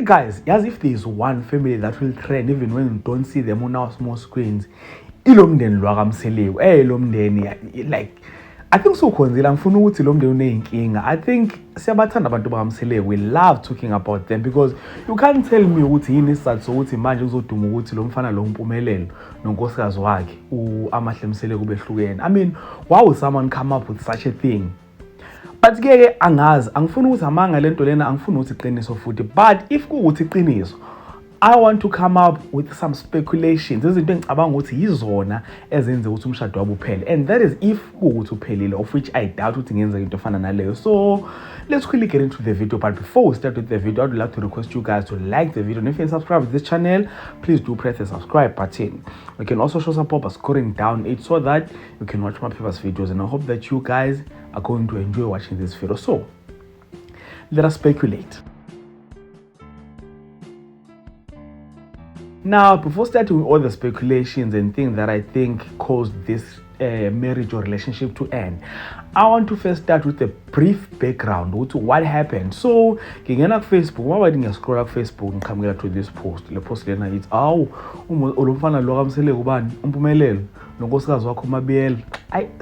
guys, as if there is one family that will trend even when you don't see them on our small screens, ilomndeni lwakamseleku lomndeni like I think so khonzile ngifuna ukuthi lo mndeni uneyinkinga. I think siyabathanda abantu bakamseleku. We love talking about them because you can't tell me ukuthi yini isizathu sokuthi manje uzoduma ukuthi lo mfana lo Mpumelelo nonkosikazi wakhe uAmahle Mseleku behlukene. I mean, why would someone come up with such a thing? But ke angazi, angifuni ukuthi amanga lento lena, angifuni ukuthi iqiniso futhi, but if kuuthi iqiniso, I want to come up with some speculations. Izinto engicabanga ukuthi yizona ezenze ukuthi umshado wabo uphele, and that is if kuuthi uphelile, of which I doubt ukuthi ngenzeka into efana naleyo. So let's quickly get into the video, but before we start with the video, I would like to request you guys to like the video, and if you subscribe to this channel, please do press the subscribe button. You can also show support by scoring down it so that you can watch my previous videos, and I hope that you guys are going to enjoy watching this video. So let us speculate. Now, before starting with all the speculations and things that I think caused this marriage or relationship to end, I want to first start with a brief background with what happened. So, ngingena ku Facebook, mawadi ngiscroll ku Facebook ngiqhamukela to this post. Le post lena ithi, olomfana lo kaMseleku ubani uMpumelelo nonkosikazi wakhe uMabiyela.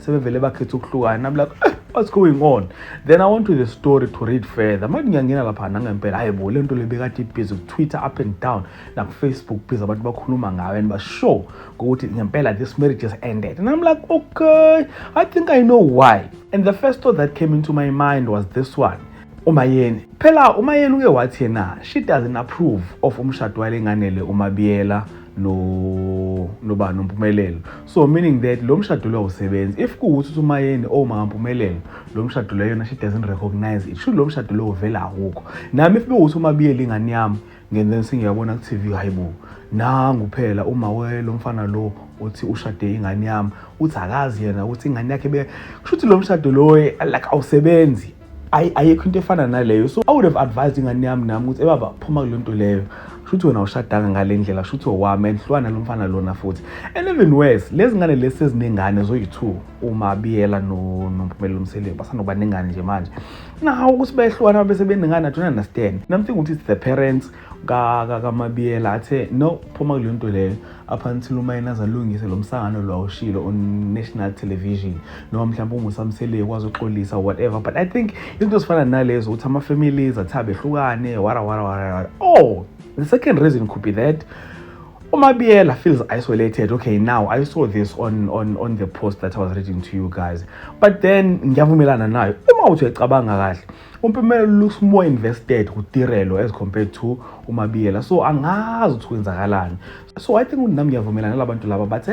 Sebevele bakhetha ukuhlukana. I'm like, what's going on? Then I went to the story to read further. Manje ngiyangena lapha nangempela hayibo lento lebekade ibhizi ku Twitter up and down na ku Facebook bhizi abantu bakhuluma ngawe and bashow ukuthi ngempela this marriage has ended. And I'm like, okay, I think I know why. And the first thought that came into my mind was this one. Umayeni. Phela umayeni uke wathi yena she doesn't approve of umshado walenganele uMabiyela noMpumelelo. So meaning that lo mshado lo usebenza. If kuuthi umayeni Mpumelelo lo mshado lo yona she doesn't recognize it. Should lo mshado lo uvela akukho. Nami if bekuthi uMabiyela ingane yami ngenze singiyabona ku TV hayibo. Nangu phela uma lo mfana lo uthi ushade ingane yami uthi akazi yena uthi ingane yakhe kushuthi lo mshado lo like awusebenzi. Ayikho into efana naleyo. So I would have advised ingane yami nami ukuthi baba phuma kulento leyo. Shuthi wena ushadanga ngale ndlela, shuthi owami enhlwana lo mfana lona futhi. And even worse, lezi ngane lezi sezinengane zoyi2 uMabiyela noMpumelelo Mseleku basanoba nengane nje manje. Now ukuthi bayehlwana bese benengane, I don't understand. Namthinga ukuthi it's the parents kaMabiyela athe no phuma kulento leyo up until umayena azalungise lo msangano lo awushilo on national television noma mhlawumbe umusamseleku kwazi uxolisa whatever. But I think into sifana nalezo ukuthi ama families athabe ehlukane wara. The second reason could be that uMabiyela feels isolated. Okay, now I saw this on the post that I was reading to you guys. But then ngiyavumelana nayo. Uma uthi uyacabanga kahle, uMpumelelo looks more invested kuTirelo as compared to uMabiyela. So angazi ukuthi kwenzakalani. So I think nami ngiyavumelana nalabantu laba but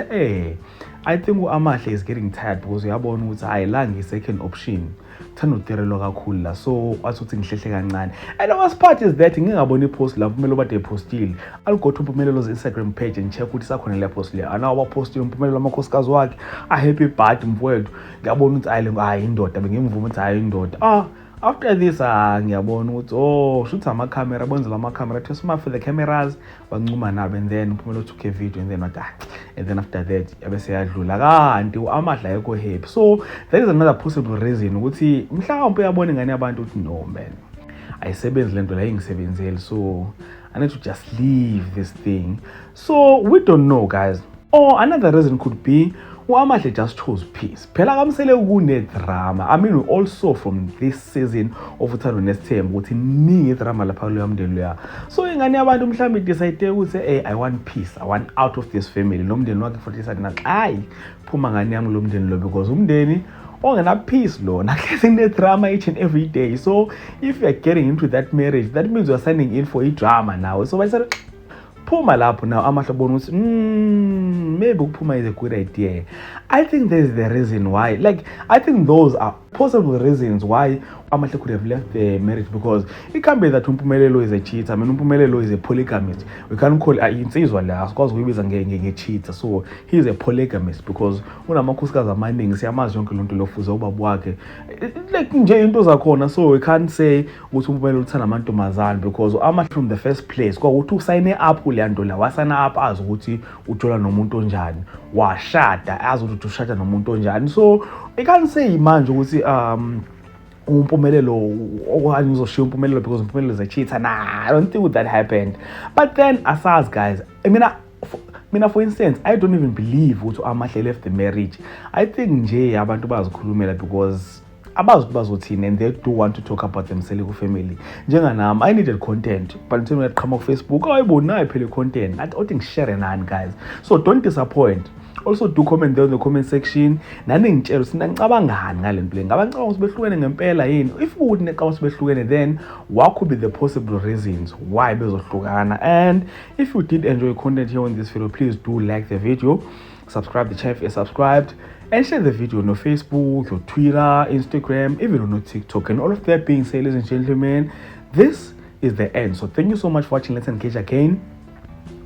I think uAmahle is getting tired because uyabona ukuthi ayilangi second option. Thanda uTirelo kakhulu la, so wathuthi ngihlehle kancane. And the worst part is that ngingabona ipost la Mpumelelo bade postile. I'll go to Mpumelelo's Instagram page and check ukuthi sakhona le post le. Ana waposti uMpumelelo amakhosikazi wakhe a happy birthday mfowethu. Ngiyabona ukuthi indoda bengimvuma ukuthi indoda. After this ngiyabona ukuthi shoot ama-camera bonzela ama-camera to smart for the cameras bancuma nabo, and then Mpumelelo took a video and then and then after that yabese yadlula kanti uAmahle ayekho happy. So that is another possible reason ukuthi mhlawumbe uyabona ingane yabantu ukuthi no man ayisebenzi lento la ingisebenzeli, so I need to just leave this thing. So we don't know guys. Or another reason could be uAmahle just chose peace. Phela kaMseleku kune drama. I mean, we also from this season of Uthando Nesithembu ukuthi ningi drama lapha kulo mndeni loya. So ingane yabantu mhlawumbe decide ukuthi I want peace. I want out of this family. Lo mndeni wakhe futhi sathi nathi phuma ngane yami lo mndeni lo, because umndeni ongena peace lo nahlezi ne drama each and every day. So if you are getting into that marriage, that means you are signing in for a drama now. So I said phuma lapho now Amahle bona ukuthi maybe ukuphuma is a good idea. I think that is the reason why, like I think those are possible reasons why Amahle could have left the marriage, because it can't be that uMpumelelo is a cheater. I mean uMpumelelo is a polygamist. We can't call insizwa la because kuyibiza nge-cheater. So he is a polygamist because unamakhosikazi amaningi siyamazi yonke lonto lofuza ubaba wakhe like nje into zakhona. So we can't say ukuthi uMpumelelo uthanda amantombazane because Amahle from the first place kwakuthi usayine up kule nto la wasana up azi ukuthi ujola nomuntu onjani, washada azi ukuthi ushada nomuntu onjani. So I can't say manje ukuthi umpumelelo okanye uzoshiya umpumelelo because umpumelelo zecheater. Nah, I don't think that happened. But then asazi guys, mina for instance, I don't even believe ukuthi uAmahle left the marriage. I think nje abantu bazikhulumela because abazi bazothini, and they do want to talk about themselves ku-family. Njenganami, I needed content, but until I come on Facebook, ayibona phela content. I think share nani guys. So don't disappoint. Also do comment there in the comment section. Nani ngitshela sina ngicabangani ngale nto le. Ngaba ngicabanga ukuthi behlukene ngempela yini? If ukuthi necabanga ukuthi behlukene, then what could be the possible reasons why bezohlukana? And if you did enjoy content here on this video, please do like the video, subscribe the channel if you're subscribed, and share the video on your Facebook, your Twitter, Instagram, even on your TikTok. And all of that being said, ladies and gentlemen, this is the end. So thank you so much for watching. Let's engage again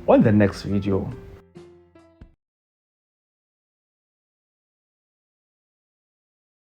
on the next video.